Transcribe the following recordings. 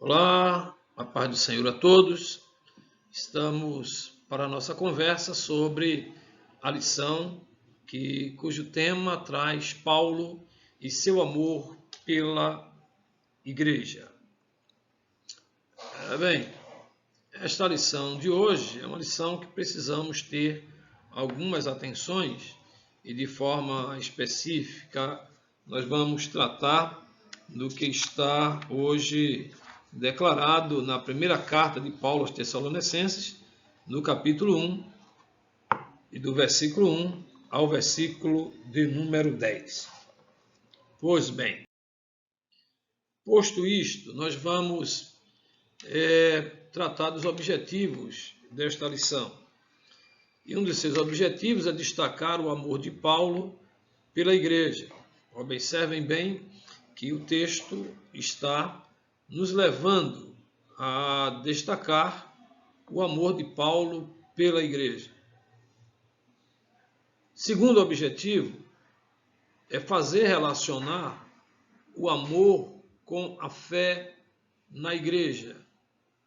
Olá, a paz do Senhor a todos. Estamos para a nossa conversa sobre a lição cujo tema traz Paulo e seu amor pela igreja. Bem, esta lição de hoje é uma lição que precisamos ter algumas atenções e de forma específica nós vamos tratar do que está hoje declarado na primeira carta de Paulo aos Tessalonicenses, no capítulo 1, e do versículo 1 ao versículo de número 10. Pois bem, posto isto, nós vamos tratar dos objetivos desta lição. E um dos seus objetivos é destacar o amor de Paulo pela igreja. Observem bem que o texto está nos levando a destacar o amor de Paulo pela igreja. Segundo objetivo é fazer relacionar o amor com a fé na igreja.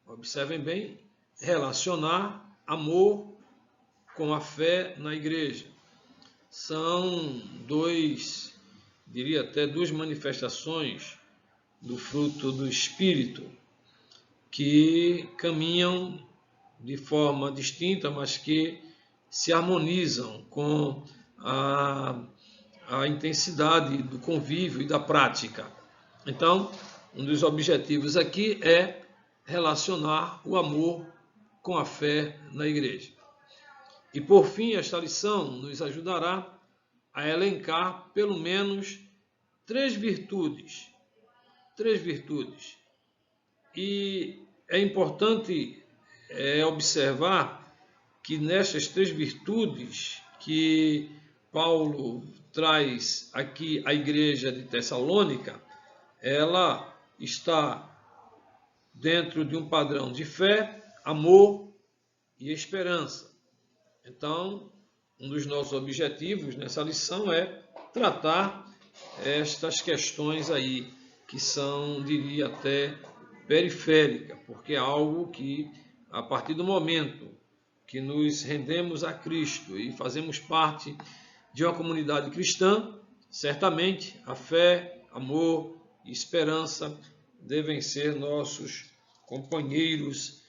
Observem bem, relacionar amor com a fé na igreja. São diria até duas manifestações do fruto do Espírito, que caminham de forma distinta, mas que se harmonizam com a intensidade do convívio e da prática. Então, um dos objetivos aqui é relacionar o amor com a fé na igreja. E, por fim, esta lição nos ajudará a elencar pelo menos três virtudes. E é importante observar que nestas três virtudes que Paulo traz aqui à igreja de Tessalônica, ela está dentro de um padrão de fé, amor e esperança. Então, um dos nossos objetivos nessa lição é tratar estas questões aí, que são, diria até, periférica, porque é algo que, a partir do momento que nos rendemos a Cristo e fazemos parte de uma comunidade cristã, certamente a fé, amor e esperança devem ser nossos companheiros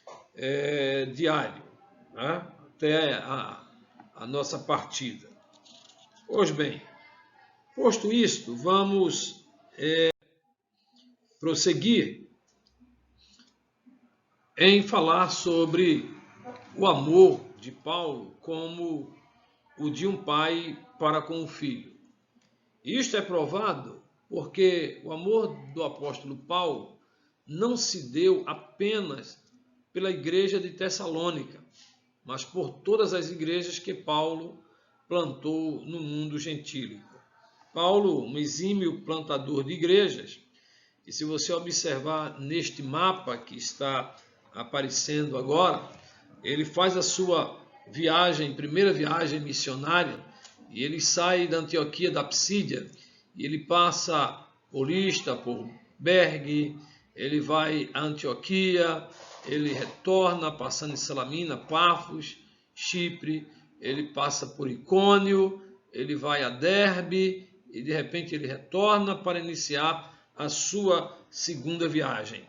diários, né? Até a nossa partida. Pois bem, posto isto, vamos prosseguir em falar sobre o amor de Paulo como o de um pai para com o filho. Isto é provado porque o amor do apóstolo Paulo não se deu apenas pela igreja de Tessalônica, mas por todas as igrejas que Paulo plantou no mundo gentílico. Paulo, um exímio plantador de igrejas, e se você observar neste mapa que está aparecendo agora, ele faz a sua primeira viagem missionária, e ele sai da Antioquia da Psídia, e ele passa por Lista, por Bergue, ele vai a Antioquia, ele retorna, passando em Salamina, Pafos, Chipre, ele passa por Icônio, ele vai a Derbe, e de repente ele retorna para iniciar a sua segunda viagem.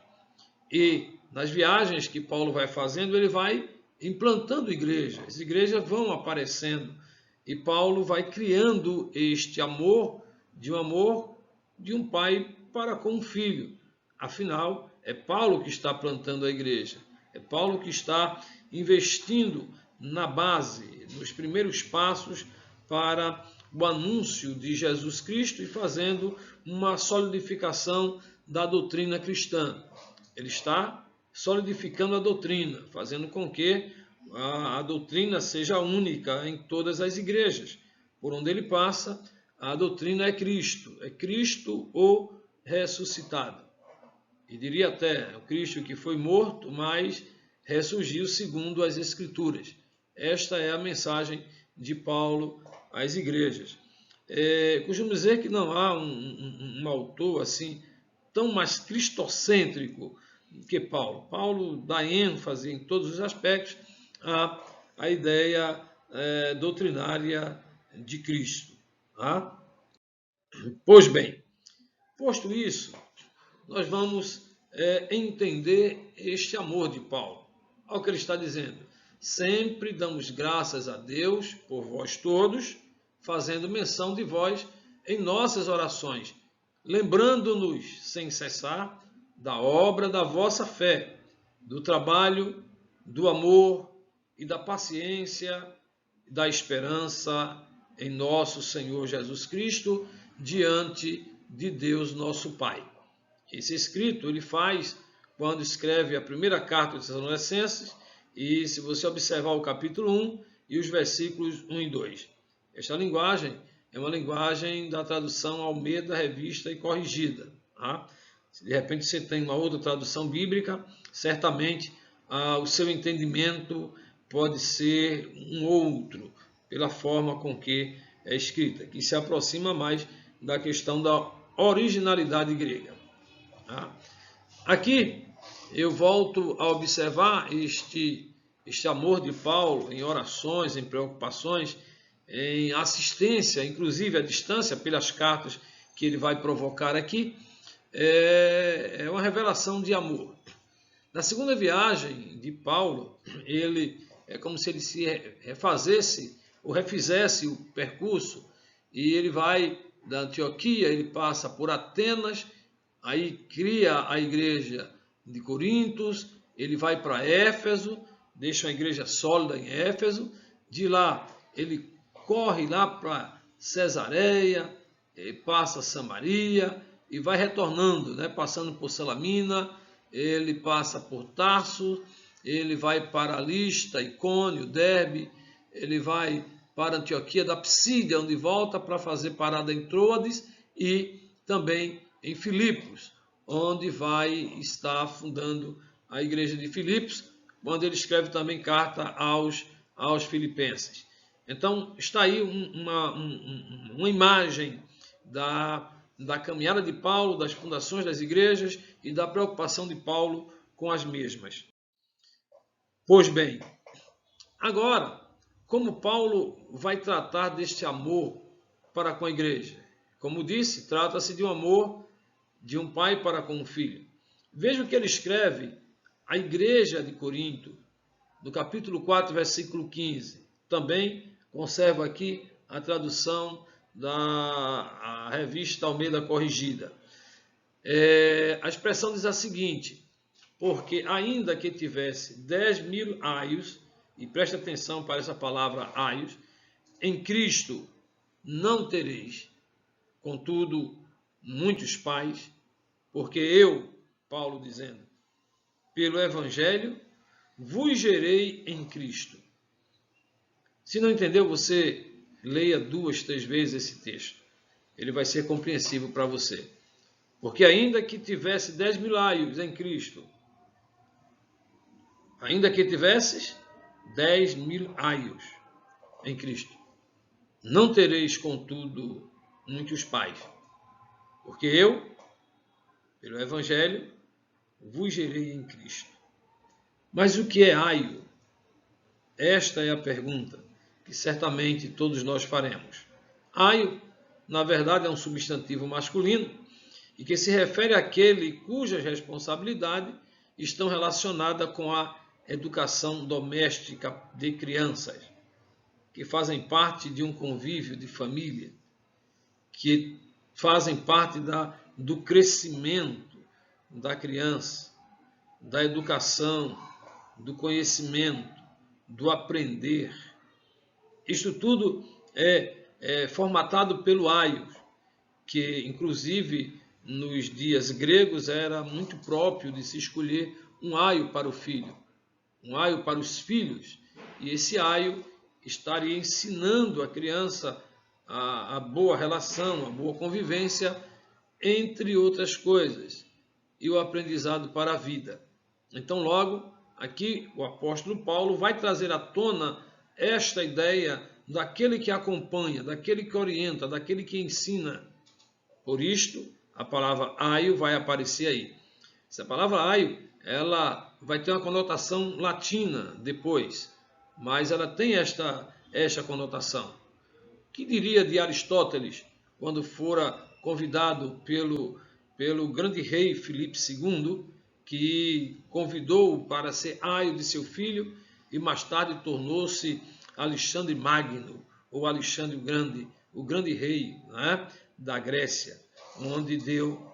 E nas viagens que Paulo vai fazendo, ele vai implantando igrejas, as igrejas vão aparecendo, e Paulo vai criando este amor de um pai para com um filho. Afinal, é Paulo que está plantando a igreja, é Paulo que está investindo na base, nos primeiros passos para o anúncio de Jesus Cristo e fazendo uma solidificação da doutrina cristã. Ele está solidificando a doutrina, fazendo com que a doutrina seja única em todas as igrejas. Por onde ele passa, a doutrina é Cristo o ressuscitado. E diria até, o Cristo que foi morto, mas ressurgiu segundo as Escrituras. Esta é a mensagem de Paulo às igrejas. Costumo dizer que não há um autor assim tão mais cristocêntrico que Paulo. Paulo dá ênfase em todos os aspectos à ideia doutrinária de Cristo. Tá? Pois bem, posto isso, nós vamos entender este amor de Paulo. Olha o que ele está dizendo. Sempre damos graças a Deus por vós todos, fazendo menção de vós em nossas orações, lembrando-nos sem cessar da obra da vossa fé, do trabalho, do amor e da paciência, da esperança em nosso Senhor Jesus Cristo, diante de Deus nosso Pai. Esse escrito ele faz quando escreve a primeira carta de Tessalonicenses, e se você observar o capítulo 1 e os versículos 1 e 2. Esta linguagem é uma linguagem da tradução Almeida, revista e corrigida. Tá? Se de repente você tem uma outra tradução bíblica, certamente o seu entendimento pode ser um outro, pela forma com que é escrita, que se aproxima mais da questão da originalidade grega. Tá? Aqui eu volto a observar este amor de Paulo em orações, em preocupações, em assistência, inclusive à distância, pelas cartas que ele vai provocar aqui, é uma revelação de amor. Na segunda viagem de Paulo, ele é como se ele se refazesse ou refizesse o percurso, e ele vai da Antioquia, ele passa por Atenas, aí cria a igreja de Corintos, ele vai para Éfeso, deixa uma igreja sólida em Éfeso, de lá ele corre lá para Cesareia, passa Samaria e vai retornando, né, passando por Salamina, ele passa por Tarso, ele vai para Lista, Icônio, Derbe, ele vai para Antioquia da Psídia, onde volta para fazer parada em Troades e também em Filipos, onde vai estar fundando a igreja de Filipos, quando ele escreve também carta aos filipenses. Então, está aí uma imagem da caminhada de Paulo, das fundações das igrejas e da preocupação de Paulo com as mesmas. Pois bem, agora, como Paulo vai tratar deste amor para com a igreja? Como disse, trata-se de um amor de um pai para com um filho. Veja o que ele escreve à igreja de Corinto, no capítulo 4, versículo 15. Também conservo aqui a tradução da revista Almeida corrigida. A expressão diz a seguinte: porque ainda que tivesse 10.000 aios, e preste atenção para essa palavra aios, em Cristo não tereis, contudo, muitos pais, porque eu, Paulo dizendo, pelo Evangelho, vos gerei em Cristo. Se não entendeu, você leia 2, 3 vezes esse texto. Ele vai ser compreensível para você. Porque ainda que tivesse 10.000 aios em Cristo, ainda que tivesses 10.000 aios em Cristo, não tereis, contudo, muitos pais. Porque eu, pelo Evangelho, vos gerei em Cristo. Mas o que é aio? Esta é a pergunta que certamente todos nós faremos. Aio, na verdade, é um substantivo masculino e que se refere àquele cujas responsabilidades estão relacionadas com a educação doméstica de crianças, que fazem parte de um convívio de família, que fazem parte do crescimento da criança, da educação, do conhecimento, do aprender. Isto tudo é formatado pelo aios, que inclusive nos dias gregos era muito próprio de se escolher um aio para o filho, um aio para os filhos, e esse aio estaria ensinando a criança a boa relação, a boa convivência, entre outras coisas, e o aprendizado para a vida. Então, logo, aqui o apóstolo Paulo vai trazer à tona esta ideia daquele que acompanha, daquele que orienta, daquele que ensina. Por isto, a palavra aio vai aparecer aí. Essa palavra aio, ela vai ter uma conotação latina depois, mas ela tem esta conotação. O que diria de Aristóteles quando fora convidado pelo grande rei Filipe II, que convidou-o para ser aio de seu filho e mais tarde tornou-se Alexandre Magno, ou Alexandre o grande rei, né, da Grécia, onde deu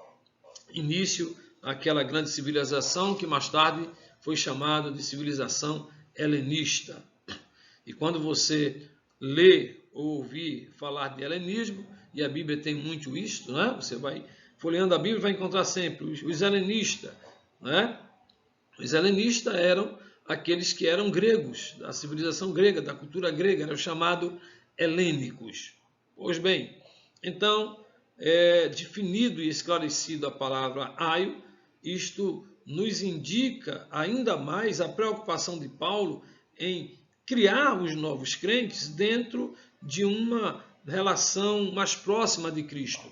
início àquela grande civilização que mais tarde foi chamada de civilização helenista. E quando você lê ou ouvir falar de helenismo, e a Bíblia tem muito isso, né? Você vai folheando a Bíblia e vai encontrar sempre os helenistas, né? Os helenistas eram aqueles que eram gregos, da civilização grega, da cultura grega, eram chamados helênicos. Pois bem, então, definido e esclarecido a palavra aio, isto nos indica ainda mais a preocupação de Paulo em criar os novos crentes dentro de uma relação mais próxima de Cristo.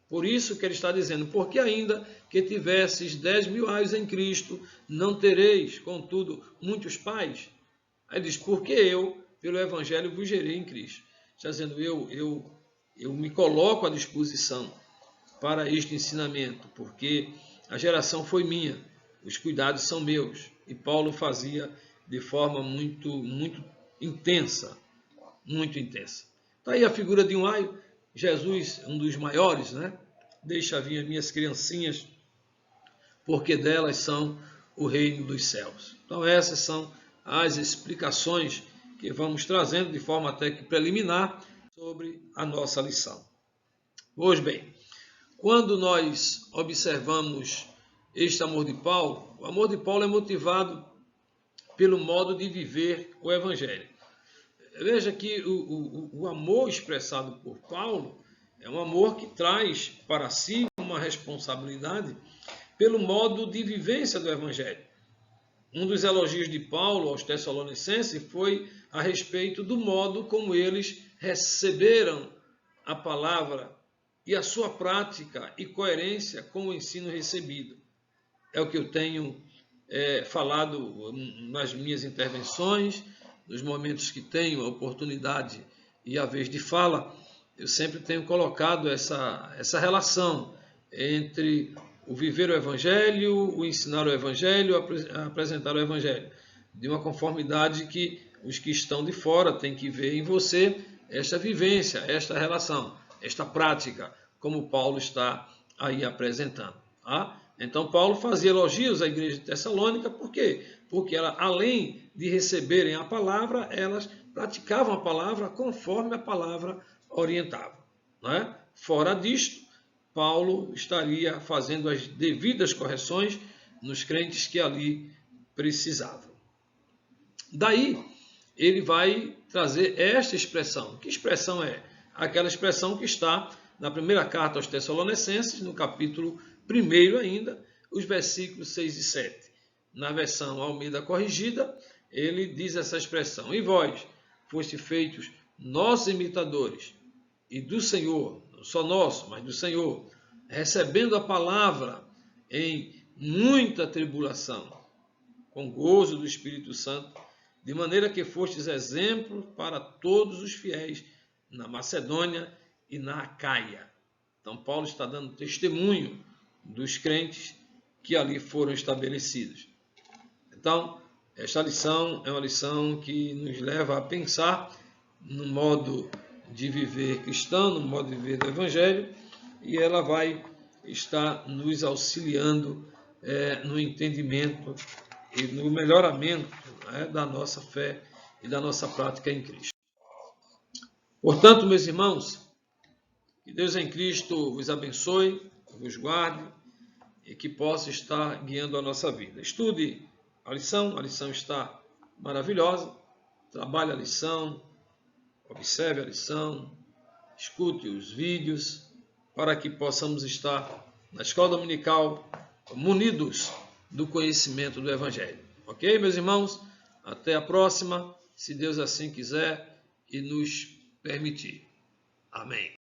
Por isso que ele está dizendo, porque ainda que tivesses 10.000 aios em Cristo, não tereis, contudo, muitos pais. Aí diz, porque eu, pelo Evangelho, vos gerei em Cristo. Está dizendo, eu me coloco à disposição para este ensinamento, porque a geração foi minha, os cuidados são meus. E Paulo fazia de forma muito intensa, muito intensa. Está aí a figura de um aio. Jesus, um dos maiores, né? Deixa vir as minhas criancinhas, porque delas são o reino dos céus. Então essas são as explicações que vamos trazendo de forma até que preliminar sobre a nossa lição. Pois bem, quando nós observamos este amor de Paulo, o amor de Paulo é motivado pelo modo de viver o Evangelho. Veja que o amor expressado por Paulo é um amor que traz para si uma responsabilidade pelo modo de vivência do Evangelho. Um dos elogios de Paulo aos Tessalonicenses foi a respeito do modo como eles receberam a palavra e a sua prática e coerência com o ensino recebido. É o que eu tenho falado nas minhas intervenções, nos momentos que tenho a oportunidade e a vez de fala, eu sempre tenho colocado essa relação entre o viver o Evangelho, o ensinar o Evangelho, apresentar o Evangelho, de uma conformidade que os que estão de fora têm que ver em você esta vivência, esta relação, esta prática, como Paulo está aí apresentando. Tá? Então, Paulo fazia elogios à igreja de Tessalônica, por quê? Porque ela, além de receberem a palavra, elas praticavam a palavra conforme a palavra orientava. Né? Fora disto, Paulo estaria fazendo as devidas correções nos crentes que ali precisavam. Daí, ele vai trazer esta expressão. Que expressão é? Aquela expressão que está na primeira carta aos Tessalonicenses, no capítulo 1 ainda, os versículos 6 e 7. Na versão Almeida Corrigida, ele diz essa expressão. E vós, foste feitos nossos imitadores, e do Senhor, não só nosso, mas do Senhor, recebendo a palavra em muita tribulação, com gozo do Espírito Santo, de maneira que fostes exemplo para todos os fiéis na Macedônia e na Acaia. Então, Paulo está dando testemunho dos crentes que ali foram estabelecidos. Então, esta lição é uma lição que nos leva a pensar no modo de viver cristão, no modo de viver do Evangelho, e ela vai estar nos auxiliando no entendimento e no melhoramento da nossa fé e da nossa prática em Cristo. Portanto, meus irmãos, que Deus em Cristo vos abençoe, vos guarde e que possa estar guiando a nossa vida. Estude a lição está maravilhosa, trabalhe a lição, observe a lição, escute os vídeos, para que possamos estar na escola dominical munidos do conhecimento do Evangelho. Ok, meus irmãos? Até a próxima, se Deus assim quiser e nos permitir. Amém.